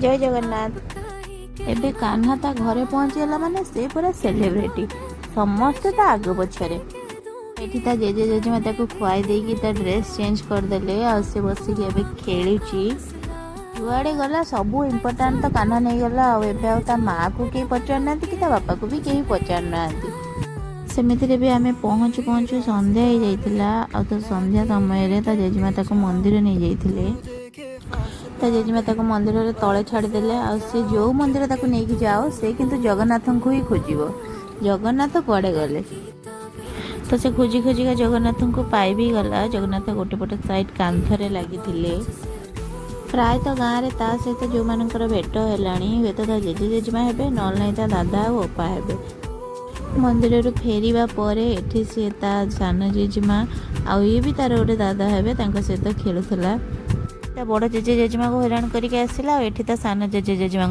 जय जगन्नाथ। एबे कान्हा ता घरे पहुँचीगला माने से पूरा सेलिब्रिटी समस्ते ता आग पछरे एठी ता जेजे जेजेमा ताको खुआई देकी ता ड्रेस चेंज करदेले आ से बसिकी एबे खेलुची जुआड़े गला सबू इम्पोर्टाट तो कान्हा नहीं गला आ ता माँ को कहीं पचार ना कि ता बापा को भी कहीं पचार ना सेमिति भी आम पहुँचु पहुँचु संध्या हो जाइतिला आ तो संध्या समय ता जेजेमा ताको मंदिर नहीं जाइतिले ता जेजेमा ताको मंदिर रे तले छाड़देले आ से जो मंदिर ताको नहीं जाओ से किंतु जगन्नाथ को ही खोजिबो जगन्नाथ कुआड़े गले तो से खोजी खोजिका जगन्नाथ को पाई भी गला जगन्नाथ गोटे पटे साइड कांथरे लगी प्राय तो गाँव में ता सहित जो मानकर भेट है तो जेजे जेजेमा हेबे नल नहीं ता दादा और ओपा हेबे मंदिर फेरिबा परे एठी से ता सान जेजेमा आ ये भी तार गोटे दादा हेबे तांको सहित खेलुथला ता बड़ जेजे जेजेमा को हैरान करिके आसिला एठी ता सान जेजे जेजेमा